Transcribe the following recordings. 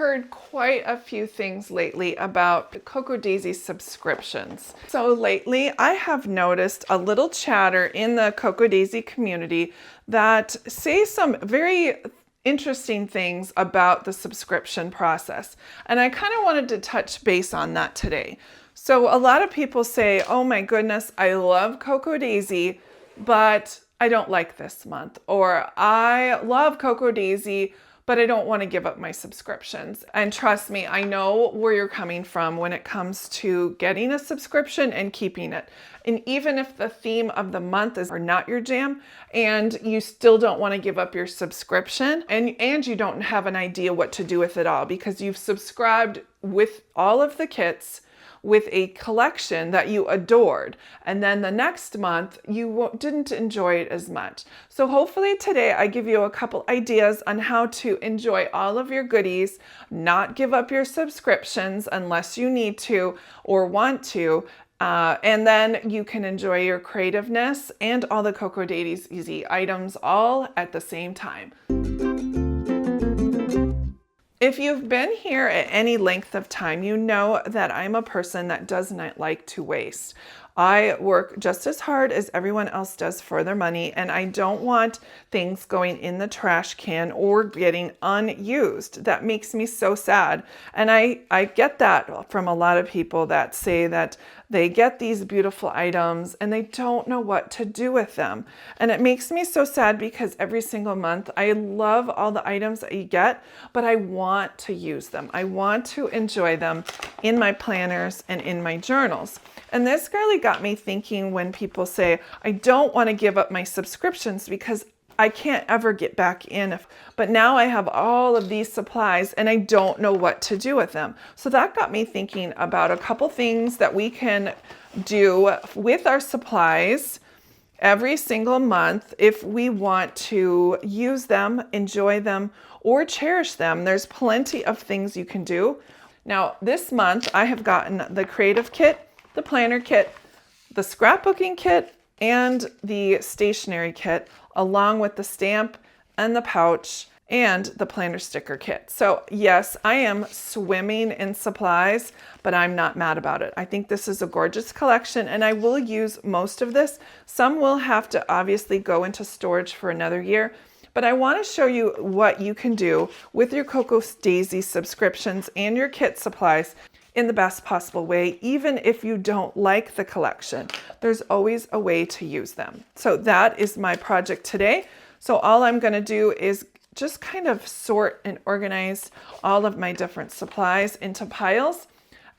heard quite a few things lately about Cocoa Daisy subscriptions. So lately I have noticed a little chatter in the Cocoa Daisy community that say some very interesting things about the subscription process. And I kind of wanted to touch base on that today. So a lot of people say, oh my goodness, I love Cocoa Daisy, but I don't like this month. Or I love Cocoa Daisy, but I don't want to give up my subscriptions. And trust me, I know where you're coming from when it comes to getting a subscription and keeping it. And even if the theme of the month is not your jam and you still don't want to give up your subscription and you don't have an idea what to do with it all because you've subscribed with all of the kits with a collection that you adored, and then the next month you didn't enjoy it as much. So hopefully today I give you a couple ideas on how to enjoy all of your goodies, not give up your subscriptions unless you need to or want to, and then you can enjoy your creativeness and all the Cocoa Daisy items all at the same time. If you've been here at any length of time, you know that I'm a person that does not like to waste. I work just as hard as everyone else does for their money, and I don't want things going in the trash can or getting unused. That makes me so sad. And I get that from a lot of people that say that they get these beautiful items and they don't know what to do with them. And it makes me so sad because every single month I love all the items that you get, but I want to use them. I want to enjoy them in my planners and in my journals. And this really got me thinking when people say, I don't want to give up my subscriptions because I can't ever get back in. But now I have all of these supplies and I don't know what to do with them. So that got me thinking about a couple things that we can do with our supplies every single month if we want to use them, enjoy them, or cherish them. There's plenty of things you can do. Now, this month I have gotten the creative kit, the planner kit, the scrapbooking kit, and the stationery kit, along with the stamp and the pouch and the planner sticker kit. So yes, I am swimming in supplies, but I'm not mad about it. I think this is a gorgeous collection and I will use most of this. Some will have to obviously go into storage for another year, but I want to show you what you can do with your Cocoa Daisy subscriptions and your kit supplies in the best possible way. Even if you don't like the collection, there's always a way to use them. So that is my project today. So all I'm going to do is just kind of sort and organize all of my different supplies into piles,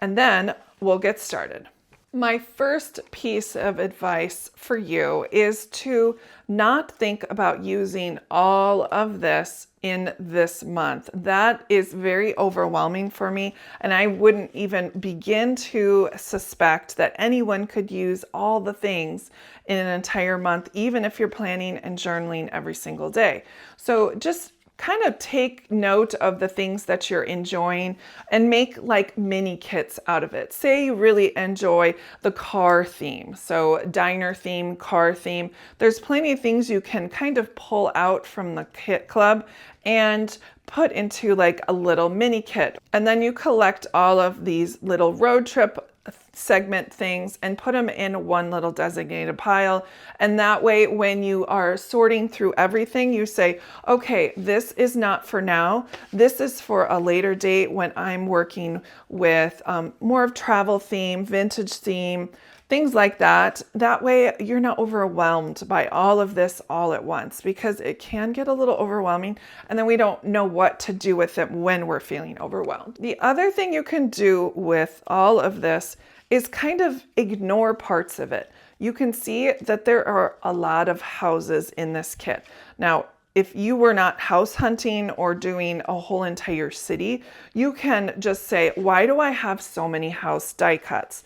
and then we'll get started. My first piece of advice for you is to not think about using all of this in this month. That is very overwhelming for me, and I wouldn't even begin to suspect that anyone could use all the things in an entire month, even if you're planning and journaling every single day. So just kind of take note of the things that you're enjoying and make like mini kits out of it. Say you really enjoy the car theme, so diner theme, car theme. There's plenty of things you can kind of pull out from the kit club and put into like a little mini kit. And then you collect all of these little road trip segment things and put them in one little designated pile. And that way, when you are sorting through everything, you say, okay, this is not for now. This is for a later date when I'm working with more of travel theme, vintage theme, things like that. That way you're not overwhelmed by all of this all at once, because it can get a little overwhelming and then we don't know what to do with it when we're feeling overwhelmed. The other thing you can do with all of this is kind of ignore parts of it. You can see that there are a lot of houses in this kit. Now, if you were not house hunting or doing a whole entire city, you can just say, why do I have so many house die cuts?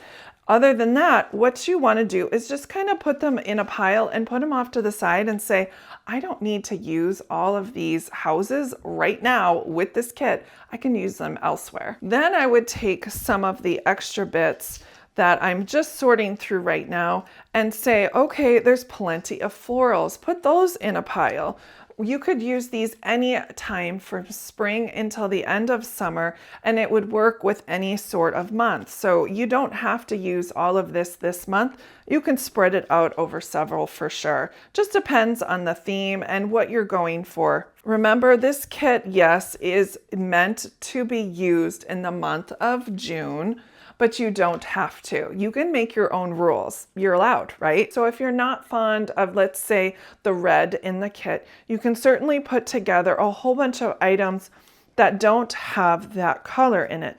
Other than that, what you want to do is just kind of put them in a pile and put them off to the side and say, I don't need to use all of these houses right now with this kit. I can use them elsewhere. Then I would take some of the extra bits that I'm just sorting through right now and say, okay, there's plenty of florals. Put those in a pile. You could use these any time from spring until the end of summer, and it would work with any sort of month. So you don't have to use all of this month. You can spread it out over several for sure. Just depends on the theme and what you're going for. Remember, this kit, yes, is meant to be used in the month of June, but you don't have to. You can make your own rules. You're allowed, right? So if you're not fond of, let's say, the red in the kit, you can certainly put together a whole bunch of items that don't have that color in it.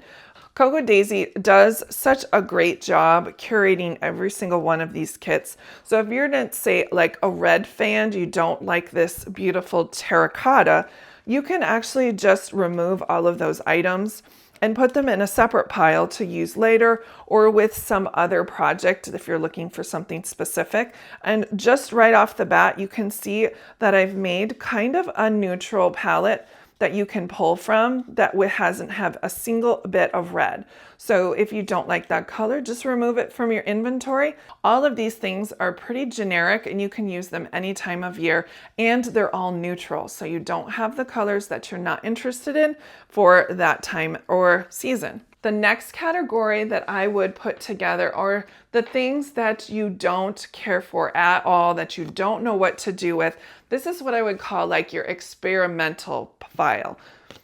Cocoa Daisy does such a great job curating every single one of these kits. So if you're to say like a red fan, you don't like this beautiful terracotta, you can actually just remove all of those items and put them in a separate pile to use later or with some other project if you're looking for something specific. And just right off the bat, you can see that I've made kind of a neutral palette that you can pull from that hasn't have a single bit of red. So if you don't like that color, just remove it from your inventory. All of these things are pretty generic and you can use them any time of year, and they're all neutral. So you don't have the colors that you're not interested in for that time or season. The next category that I would put together are the things that you don't care for at all, that you don't know what to do with. This is what I would call like your experimental file.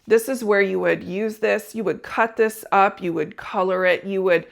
This is where you would use this, you would cut this up, you would color it, you would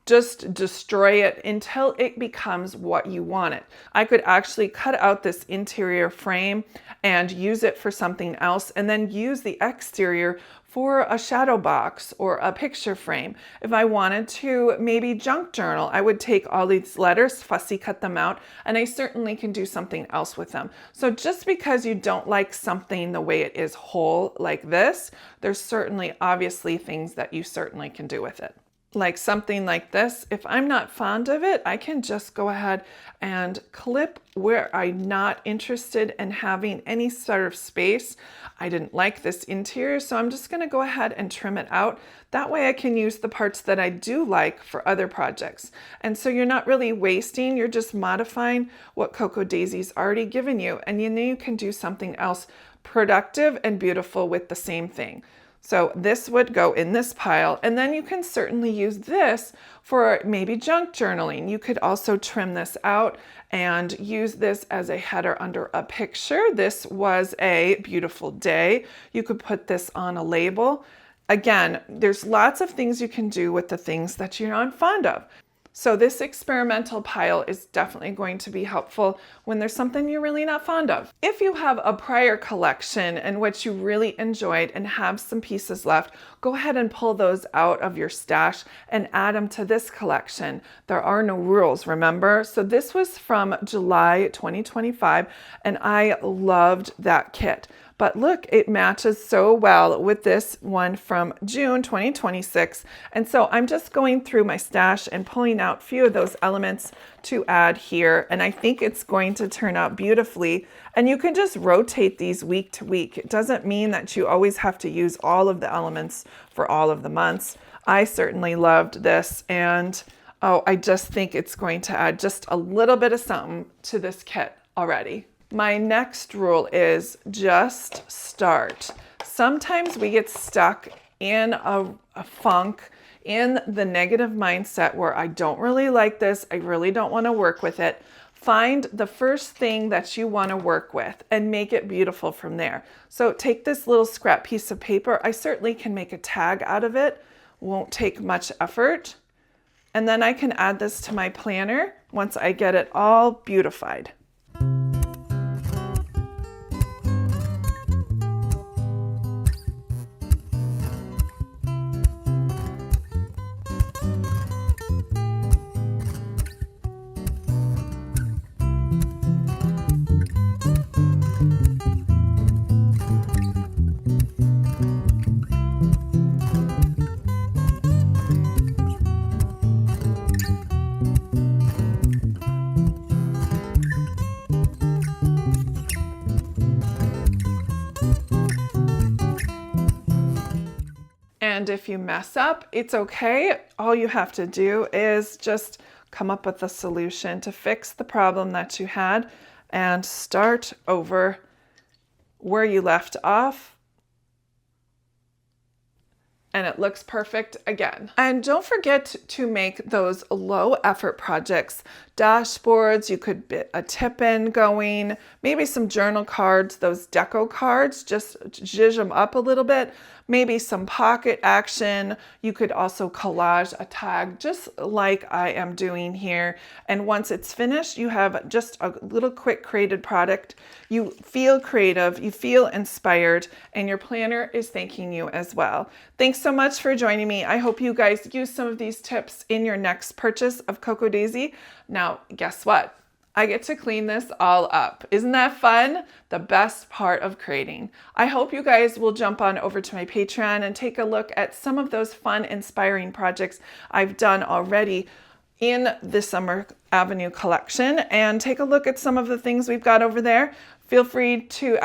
just destroy it until it becomes what you want it. I could actually cut out this interior frame and use it for something else, and then use the exterior for a shadow box or a picture frame. If I wanted to maybe junk journal, I would take all these letters, fussy cut them out, and I certainly can do something else with them. So just because you don't like something the way it is whole like this, there's certainly obviously things that you certainly can do with it. Like something like this, if I'm not fond of it, I can just go ahead and clip where I'm not interested in having any sort of space. I didn't like this interior, so I'm just going to go ahead and trim it out. That way I can use the parts that I do like for other projects. And so you're not really wasting, you're just modifying what Cocoa Daisy's already given you, and you know you can do something else productive and beautiful with the same thing. So this would go in this pile, and then you can certainly use this for maybe junk journaling. You could also trim this out and use this as a header under a picture. This was a beautiful day. You could put this on a label. Again, there's lots of things you can do with the things that you're not fond of. So this experimental pile is definitely going to be helpful when there's something you're really not fond of. If you have a prior collection in which you really enjoyed and have some pieces left, go ahead and pull those out of your stash and add them to this collection. There are no rules, remember? So this was from July 2025, and I loved that kit. But look, it matches so well with this one from June 2026. And so I'm just going through my stash and pulling out a few of those elements to add here. And I think it's going to turn out beautifully. And you can just rotate these week to week. It doesn't mean that you always have to use all of the elements for all of the months. I certainly loved this. And oh, I just think it's going to add just a little bit of something to this kit already. My next rule is just start. Sometimes we get stuck in a funk, in the negative mindset where I don't really like this, I really don't want to work with it. Find the first thing that you want to work with and make it beautiful from there. So take this little scrap piece of paper. I certainly can make a tag out of it. Won't take much effort. And then I can add this to my planner once I get it all beautified. And if you mess up, it's okay. All you have to do is just come up with a solution to fix the problem that you had and start over where you left off. And it looks perfect again. And don't forget to make those low effort projects, dashboards. You could get a tip in going, maybe some journal cards, those deco cards, just zhuzh them up a little bit. Maybe some pocket action. You could also collage a tag just like I am doing here. And once it's finished, you have just a little quick created product. You feel creative, you feel inspired, and your planner is thanking you as well. Thanks so much for joining me. I hope you guys use some of these tips in your next purchase of Cocoa Daisy. Now, guess what? I get to clean this all up. Isn't that fun? The best part of creating. I hope you guys will jump on over to my Patreon and take a look at some of those fun, inspiring projects I've done already in the Summer Avenue collection, and take a look at some of the things we've got over there. Feel free to